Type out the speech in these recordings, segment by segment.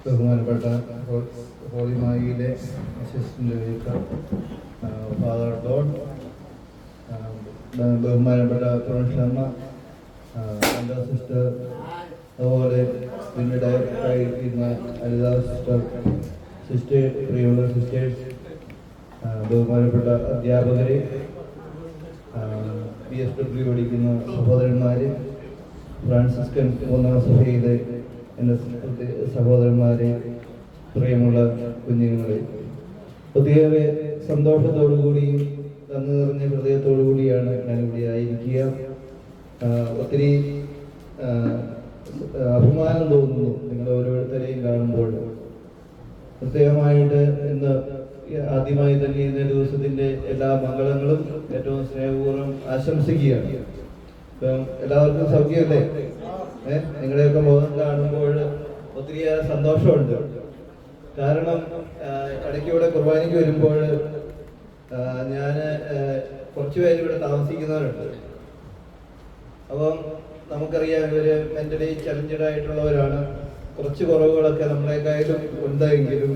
ബഹുമാനപ്പെട്ട ഹോളിമായിലെ assistant editor father Don, ബഹുമാനപ്പെട്ട പ്രവീൺ ശർമ്മ, എൻ്റെ സിസ്റ്റർ, അതുപോലെ പിന്നെ ഡയറക്ടറായിരിക്കുന്ന അനിത സിസ്റ്റർ, പ്രിയമുള്ള സിസ്റ്റേഴ്സ്, ബഹുമാനപ്പെട്ട അധ്യാപകരെ, PSW പഠിക്കുന്ന സഹോദരന്മാരെ, ഫ്രാൻസിസ്കൻ ഒന്നാം സഭയിലെ എൻ്റെ സഹോദരന്മാരെ, പ്രിയമുള്ള കുഞ്ഞുങ്ങളെ, ഒത്തിരിയേറെ സന്തോഷത്തോടുകൂടിയും നന്ദി നിറഞ്ഞ ഹൃദയത്തോടു കൂടിയാണ് ഞാനിവിടെ ആയിരിക്കുക. ഒത്തിരി അഭിമാനം തോന്നുന്നു നിങ്ങൾ ഓരോരുത്തരെയും കാണുമ്പോൾ. പ്രത്യേകമായിട്ട് ഇന്ന് ആദ്യമായി തന്നെ ഇന്നേ ദിവസത്തിന്റെ എല്ലാ മംഗളങ്ങളും ഏറ്റവും സ്നേഹപൂർവ്വം ആശംസിക്കുകയാണ്. ഇപ്പം എല്ലാവർക്കും സൗഖ്യമല്ലേ? നിങ്ങളുടെയൊക്കെ മുഖം കാണുമ്പോൾ ഒത്തിരിയേറെ സന്തോഷമുണ്ട്. കാരണം ഇടയ്ക്കൂടെ കുർബാനയ്ക്ക് വരുമ്പോൾ ഞാൻ കുറച്ച് പേര് ഇവിടെ താമസിക്കുന്നവരുണ്ട്. അപ്പം നമുക്കറിയാം ഇവര് മെന്റലി ചലഞ്ചഡ് ആയിട്ടുള്ളവരാണ്. കുറച്ച് കുറവുകളൊക്കെ നമ്മളെക്കായാലും ഉണ്ടെങ്കിലും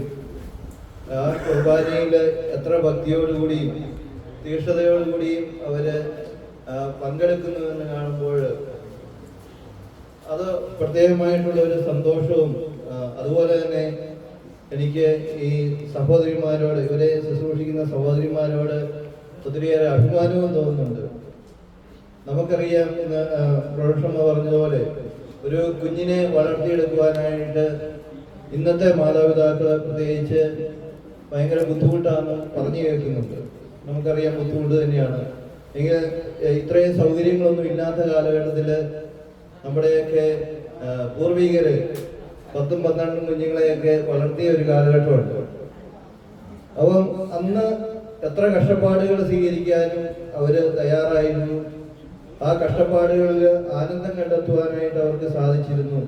ആ കുർബാനയിൽ എത്ര ഭക്തിയോടുകൂടിയും തീക്ഷ്ണതയോടുകൂടിയും അവര് പങ്കെടുക്കുന്നുവെന്ന് കാണുമ്പോൾ അത് പ്രത്യേകമായിട്ടുള്ള ഒരു സന്തോഷവും, അതുപോലെ തന്നെ എനിക്ക് ഈ സഹോദരിമാരോട്, ഇവരെ ശുശ്രൂഷിക്കുന്ന സഹോദരിമാരോട് ഒത്തിരിയേറെ അഭിമാനവും തോന്നുന്നുണ്ട്. നമുക്കറിയാം, ഇന്ന് പ്രൊഫഷണ പറഞ്ഞതുപോലെ ഒരു കുഞ്ഞിനെ വളർത്തിയെടുക്കുവാനായിട്ട് ഇന്നത്തെ മാതാപിതാക്കൾ പ്രത്യേകിച്ച് ഭയങ്കര ബുദ്ധിമുട്ടാണ് പറഞ്ഞു കേൾക്കുന്നുണ്ട്. നമുക്കറിയാം ബുദ്ധിമുട്ട് തന്നെയാണ്. എങ്കിൽ ഇത്രയും സൗകര്യങ്ങളൊന്നും ഇല്ലാത്ത കാലഘട്ടത്തിൽ നമ്മുടെയൊക്കെ പൂർവികര് 10-12 കുഞ്ഞുങ്ങളെയൊക്കെ വളർത്തിയ ഒരു കാലഘട്ടമുണ്ട്. അപ്പം അന്ന് എത്ര കഷ്ടപ്പാടുകൾ സ്വീകരിക്കാനും അവര് തയ്യാറായിരുന്നു. ആ കഷ്ടപ്പാടുകളിൽ ആനന്ദം കണ്ടെത്തുവാനായിട്ട് അവർക്ക് സാധിച്ചിരുന്നു.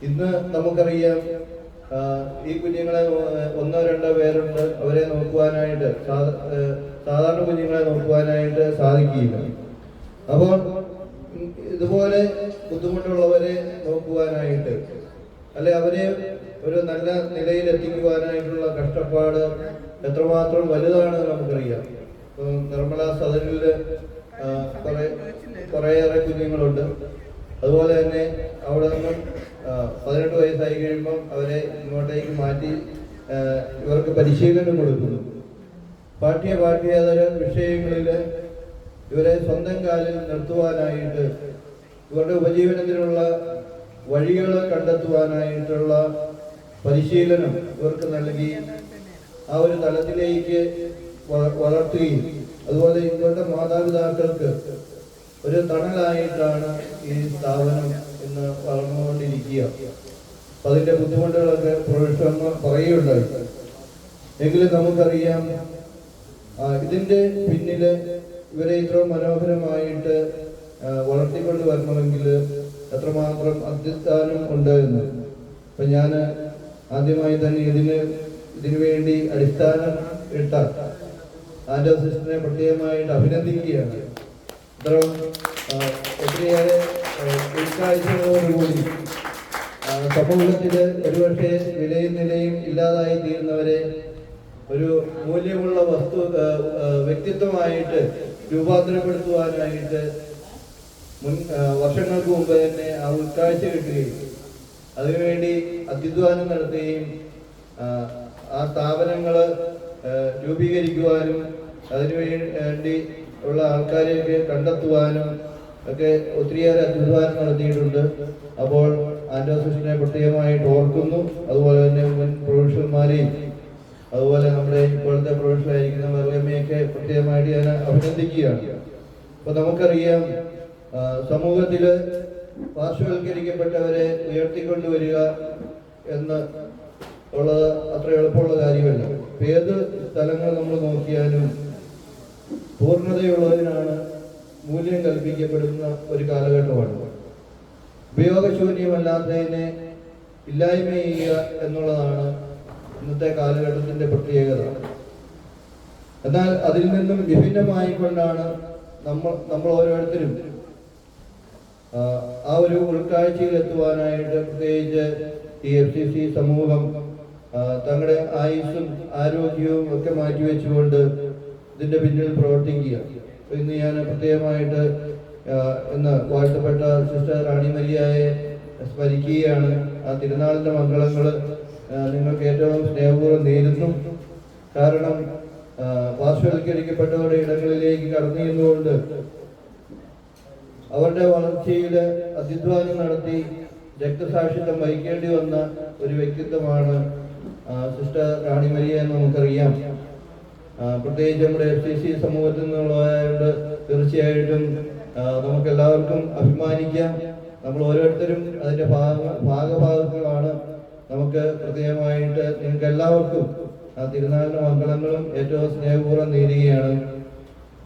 ഇന്ന് നമുക്കറിയാം ഈ കുഞ്ഞുങ്ങളെ 1-2 പേരുണ്ട്, അവരെ നോക്കുവാനായിട്ട് സാധാരണ കുഞ്ഞുങ്ങളെ നോക്കുവാനായിട്ട് സാധിക്കില്ല. അപ്പോൾ ഇതുപോലെ ബുദ്ധിമുട്ടുള്ളവരെ നോക്കുവാനായിട്ട്, അല്ലെ അവരെ ഒരു നല്ല നിലയിൽ എത്തിക്കുവാനായിട്ടുള്ള കഷ്ടപ്പാട് എത്രമാത്രം വലുതാണ് നമുക്കറിയാം. നിർമ്മല സദനിൽ കുറേയേറെ കുഞ്ഞുങ്ങളുണ്ട്. അതുപോലെ തന്നെ അവിടെ നിന്നും 18 വയസ്സായി കഴിയുമ്പം അവരെ ഇങ്ങോട്ടേക്ക് മാറ്റി ഇവർക്ക് പരിശീലനം കൊടുക്കുന്നു. പാഠ്യേതര വിഷയങ്ങളിൽ ഇവരെ സ്വന്തം കാലിൽ നിർത്തുവാനായിട്ട്, ഇവരുടെ ഉപജീവനത്തിനുള്ള വഴികൾ കണ്ടെത്തുവാനായിട്ടുള്ള പരിശീലനം ഇവർക്ക് നൽകി ആ ഒരു തലത്തിലേക്ക് വളർത്തുകയും, അതുപോലെ ഇവരുടെ മാതാപിതാക്കൾക്ക് ഒരു തണലായിട്ടാണ് ഈ സ്ഥാപനം ഇന്ന് വളർന്നുകൊണ്ടിരിക്കുക. അപ്പൊ അതിന്റെ ബുദ്ധിമുട്ടുകളൊക്കെ പ്രൊഫഷണൽ പറയുകയുണ്ടായി. എങ്കിലും നമുക്കറിയാം ഇതിന്റെ പിന്നില് ഇവരെ ഇത്രയും മനോഹരമായിട്ട് വളർത്തിക്കൊണ്ട് വരണമെങ്കിൽ എത്രമാത്രം അധ്യസ്ഥാനം ഉണ്ടായിരുന്നു. അപ്പൊ ഞാൻ ആദ്യമായി തന്നെ ഇതിനു വേണ്ടി അടിസ്ഥാനം ഇട്ട ആൻഡോ സിസ്റ്ററിനെ പ്രത്യേകമായിട്ട് അഭിനന്ദിക്കുകയാണ്. ഇത്രയും ഒത്തിരിയേറെ ഉൾക്കാഴ്ചകളോടുകൂടി സമൂഹത്തിൽ ഒരുപക്ഷെ വിലയും നിലയും ഇല്ലാതായി തീരുന്നവരെ ഒരു മൂല്യമുള്ള വ്യക്തിത്വമായിട്ട് രൂപാന്തരപ്പെടുത്തുവാനായിട്ട് വർഷങ്ങൾക്ക് മുമ്പ് തന്നെ ആ ഉൾക്കാഴ്ച കിട്ടുകയും അതിനുവേണ്ടി അധ്വാനം നടത്തുകയും ആ സ്ഥാപനങ്ങൾ രൂപീകരിക്കുവാനും അതിനു വേണ്ടി ഉള്ള ആൾക്കാരെയൊക്കെ കണ്ടെത്തുവാനും ഒക്കെ ഒത്തിരിയേറെ അധ്വാനം നടത്തിയിട്ടുണ്ട്. അപ്പോൾ ആൻഡോ സിസ്റ്ററിനെ പ്രത്യേകമായിട്ട് ഓർക്കുന്നു. അതുപോലെ തന്നെ മുൻ പ്രൊഫഷണൽമാരെയും, അതുപോലെ നമ്മുടെ ഇപ്പോഴത്തെ പ്രൊഫഷണലായിരിക്കുന്ന മറിയമ്മയൊക്കെ പ്രത്യേകമായിട്ട് ഞാൻ അഭിനന്ദിക്കുകയാണ്. അപ്പൊ നമുക്കറിയാം സമൂഹത്തിൽ പാർശ്വവൽക്കരിക്കപ്പെട്ടവരെ ഉയർത്തിക്കൊണ്ടുവരിക എന്ന് ഉള്ളത് അത്ര എളുപ്പമുള്ള കാര്യമല്ല. ഏത് സ്ഥലങ്ങൾ നമ്മൾ നോക്കിയാലും പൂർണ്ണതയുള്ളതിനാണ് മൂല്യം കൽപ്പിക്കപ്പെടുന്ന ഒരു കാലഘട്ടമാണ്. ഉപയോഗശൂന്യമല്ലാത്തതിനെ ഇല്ലായ്മ ചെയ്യുക എന്നുള്ളതാണ് ഇന്നത്തെ കാലഘട്ടത്തിന്റെ പ്രത്യേകത. എന്നാൽ അതിൽ നിന്നും വിഭിന്നമായിക്കൊണ്ടാണ് നമ്മൾ ഓരോരുത്തരും ആ ഒരു ഉൾക്കാഴ്ചയിൽ എത്തുവാനായിട്ട്, പ്രത്യേകിച്ച് ഈ FCC സമൂഹം തങ്ങളുടെ ആയുസ്സും ആരോഗ്യവും ഒക്കെ മാറ്റിവെച്ചുകൊണ്ട് ഇതിൻ്റെ പിന്നിൽ പ്രവർത്തിക്കുക. ഇന്ന് ഞാൻ പ്രത്യേകമായിട്ട് ഇന്ന് വാഴ്ത്തപ്പെട്ട സിസ്റ്റർ റാണി മരിയയെ സ്മരിക്കുകയാണ്. ആ തിരുനാളിൻ്റെ മംഗളങ്ങൾ നിങ്ങൾക്ക് ഏറ്റവും സ്നേഹപൂർവ്വം നേരുന്നു. കാരണം പാർശ്വവൽക്കരിക്കപ്പെട്ടവരുടെ ഇടങ്ങളിലേക്ക് കടന്നു ചെന്നുകൊണ്ട് അവരുടെ വളർച്ചയിൽ അധ്വാനം നടത്തി രക്തസാക്ഷിത്വം വഹിക്കേണ്ടി വന്ന ഒരു വ്യക്തിത്വമാണ് സിസ്റ്റർ റാണി മരിയ എന്ന് നമുക്കറിയാം. പ്രത്യേകിച്ച് നമ്മുടെ FCC സമൂഹത്തിൽ നിന്നുള്ളതായതുകൊണ്ട് തീർച്ചയായിട്ടും നമുക്കെല്ലാവർക്കും അഭിമാനിക്കാം. നമ്മൾ ഓരോരുത്തരും അതിൻ്റെ ഭാഗഭാഗങ്ങളാണ്. നമുക്ക് പ്രത്യേകമായിട്ട് നിങ്ങൾക്ക് എല്ലാവർക്കും ആ തിരുനാളിൻ്റെ മംഗളങ്ങളും ഏറ്റവും സ്നേഹപൂർവ്വം നേരുകയാണ്.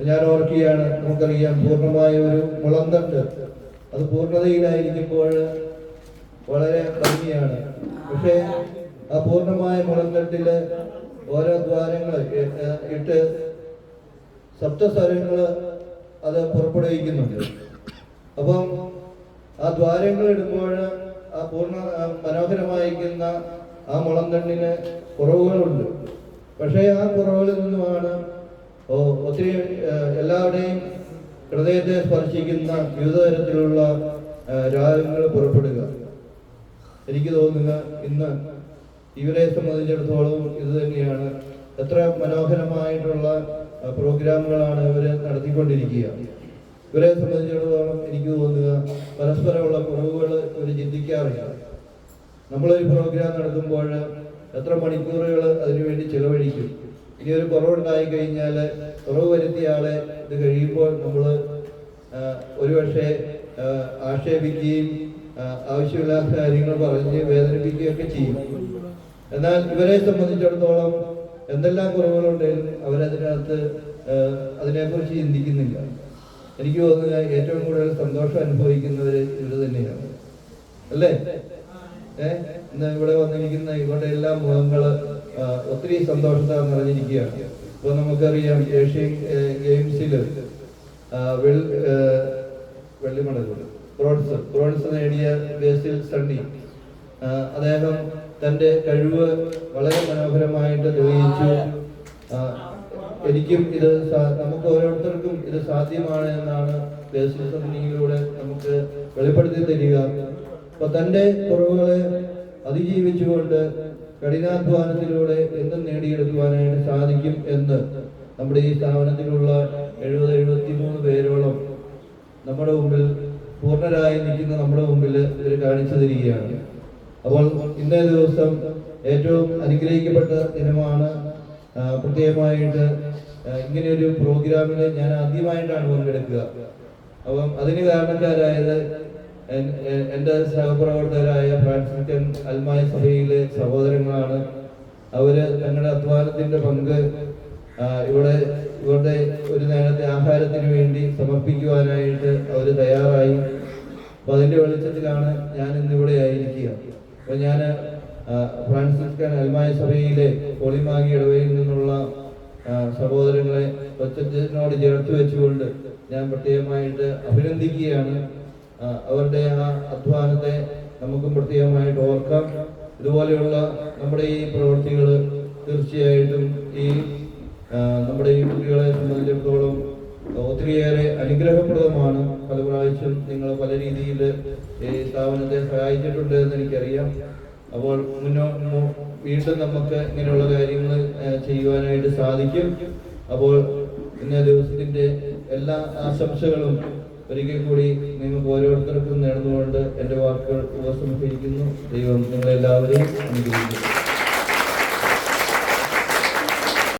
ഞാൻ ഓർക്കുകയാണ്, നമുക്കറിയാം പൂർണ്ണമായ ഒരു മുളന്തട്ട് അത് പൂർണ്ണതയിലായിരിക്കുമ്പോൾ വളരെ ഭംഗിയാണ്. പക്ഷേ ആ പൂർണ്ണമായ മുളന്തട്ടിൽ ഓരോ ദ്വാരങ്ങൾ ഇട്ട് സപ്തസ്വരങ്ങൾ അത് പുറപ്പെടുവിക്കുന്നുണ്ട്. അപ്പം ആ ദ്വാരങ്ങൾ ഇടുമ്പോൾ ആ പൂർണ്ണ മനോഹരമായിരിക്കുന്ന ആ മുളന്തണ്ടിന് കുറവുകളുണ്ട്. പക്ഷേ ആ കുറവുകളിൽ നിന്നുമാണ് ഒത്തിരി എല്ലാവരുടെയും ഹൃദയത്തെ സ്പർശിക്കുന്ന വിവിധ തരത്തിലുള്ള രാഗങ്ങൾ പുറപ്പെടുക. എനിക്ക് തോന്നുക ഇന്ന് ഇവരെ സംബന്ധിച്ചിടത്തോളം ഇത് തന്നെയാണ്. എത്ര മനോഹരമായിട്ടുള്ള പ്രോഗ്രാമുകളാണ് ഇവർ നടത്തിക്കൊണ്ടിരിക്കുക. ഇവരെ സംബന്ധിച്ചിടത്തോളം എനിക്ക് തോന്നുക പരസ്പരമുള്ള കുറവുകൾ ഇവർ ചിന്തിക്കാറില്ല. നമ്മളൊരു പ്രോഗ്രാം നടത്തുമ്പോൾ എത്ര മണിക്കൂറുകൾ അതിനുവേണ്ടി ചിലവഴിക്കും. ഇനി ഒരു കുറവുണ്ടായി കഴിഞ്ഞാൽ കുറവ് വരുത്തിയ ആളെ ഇത് കഴിയുമ്പോൾ നമ്മൾ ഒരുപക്ഷെ ആക്ഷേപിക്കുകയും ആവശ്യമില്ലാത്ത കാര്യങ്ങൾ പറഞ്ഞ് വേദനിപ്പിക്കുകയൊക്കെ ചെയ്യും. എന്നാൽ ഇവരെ സംബന്ധിച്ചിടത്തോളം എന്തെല്ലാം കുറവുകളുണ്ടെങ്കിലും അവരതിനകത്ത് അതിനെക്കുറിച്ച് ചിന്തിക്കുന്നില്ല. എനിക്ക് തോന്നുക ഏറ്റവും കൂടുതൽ സന്തോഷം അനുഭവിക്കുന്നവർ ഇവർ തന്നെയാണ്, അല്ലേ? ഇന്ന് ഇവിടെ വന്നിരിക്കുന്ന ഇവരുടെ എല്ലാ മുഖങ്ങൾ ഒത്തിരി സന്തോഷത്താൽ നിറഞ്ഞിരിക്കുകയാണ്. ഇപ്പോൾ നമുക്കറിയാം ഏഷ്യൻ ഗെയിംസിൽ വെള്ളി മെഡൽ ബ്രോൺസ് നേടിയ ബേസിൽ സണ്ണി അദ്ദേഹം തൻ്റെ കഴിവ് വളരെ മനോഹരമായിട്ട് തെളിയിച്ചു. എനിക്കും ഇത് നമുക്ക് ഓരോരുത്തർക്കും ഇത് സാധ്യമാണ് എന്നാണ് ബേസിൽ സണ്ണിയിലൂടെ നമുക്ക് വെളിപ്പെടുത്തി തരിക. അപ്പൊ തൻ്റെ കുറവുകളെ അതിജീവിച്ചുകൊണ്ട് കഠിനാധ്വാനത്തിലൂടെ എന്തും നേടിയെടുക്കുവാനായിട്ട് സാധിക്കും എന്ന് നമ്മുടെ ഈ സ്ഥാപനത്തിലുള്ള 70-73 പേരോളം നമ്മുടെ മുമ്പിൽ പൂർണ്ണരായി നിൽക്കുന്ന നമ്മുടെ മുമ്പിൽ ഇവർ കാണിച്ചു തരികയാണ്. അപ്പോൾ ഇന്നേ ദിവസം ഏറ്റവും അനുഗ്രഹിക്കപ്പെട്ട ദിനമാണ്. പ്രത്യേകമായിട്ട് ഇങ്ങനെയൊരു പ്രോഗ്രാമിൽ ഞാൻ ആദ്യമായിട്ടാണ് പങ്കെടുക്കുക. അപ്പം അതിന് കാരണക്കാരായത് എൻ്റെ സഹപ്രവർത്തകരായ ഫ്രാൻസിസ്കൻ അൽമായ സഭയിലെ സഹോദരങ്ങളാണ്. അവര് തങ്ങളുടെ അധ്വാനത്തിന്റെ പങ്ക് ഇവരുടെ ഒരു നേരത്തെ ആഹാരത്തിന് വേണ്ടി സമർപ്പിക്കുവാനായിട്ട് അവർ തയ്യാറായി. അപ്പൊ അതിന്റെ വെളിച്ചത്തിലാണ് ഞാൻ ഇന്നിവിടെ ആയിരിക്കുക. അപ്പൊ ഞാൻ ഫ്രാൻസിസ്കൻ അൽമായ സഭയിലെ പോളിമാഗി ഇടവയിൽ നിന്നുള്ള സഹോദരങ്ങളെ ഒറ്റത്തിനോട് ചേർത്ത് വെച്ചുകൊണ്ട് ഞാൻ പ്രത്യേകമായിട്ട് അഭിനന്ദിക്കുകയാണ്. അവരുടെ ആ അധ്വാനത്തെ നമുക്കും പ്രത്യേകമായിട്ട് ഓർക്കാം. ഇതുപോലെയുള്ള നമ്മുടെ ഈ പ്രവൃത്തികൾ തീർച്ചയായിട്ടും ഈ നമ്മുടെ ഈ കുട്ടികളെ സംബന്ധിച്ചിടത്തോളം ഒത്തിരിയേറെ അനുഗ്രഹപ്രദമാണ്. പല പ്രാവശ്യം നിങ്ങൾ പല രീതിയിൽ ഈ സ്ഥാപനത്തെ സഹായിച്ചിട്ടുണ്ട് എന്ന് എനിക്കറിയാം. അപ്പോൾ വീണ്ടും നമുക്ക് ഇങ്ങനെയുള്ള കാര്യങ്ങൾ ചെയ്യുവാനായിട്ട് സാധിക്കും. അപ്പോൾ ഇന്നേ ദിവസത്തിന്റെ എല്ലാ ആശംസകളും ഒരിക്കൽ കൂടി നിങ്ങൾക്ക് ഓരോരുത്തർക്കും നേർന്നുകൊണ്ട് എൻ്റെ വാക്കുകൾ ഉപസംഹരിക്കുന്നു. ദൈവം നിങ്ങളെല്ലാവരെയും അനുഗ്രഹിക്കുന്നു.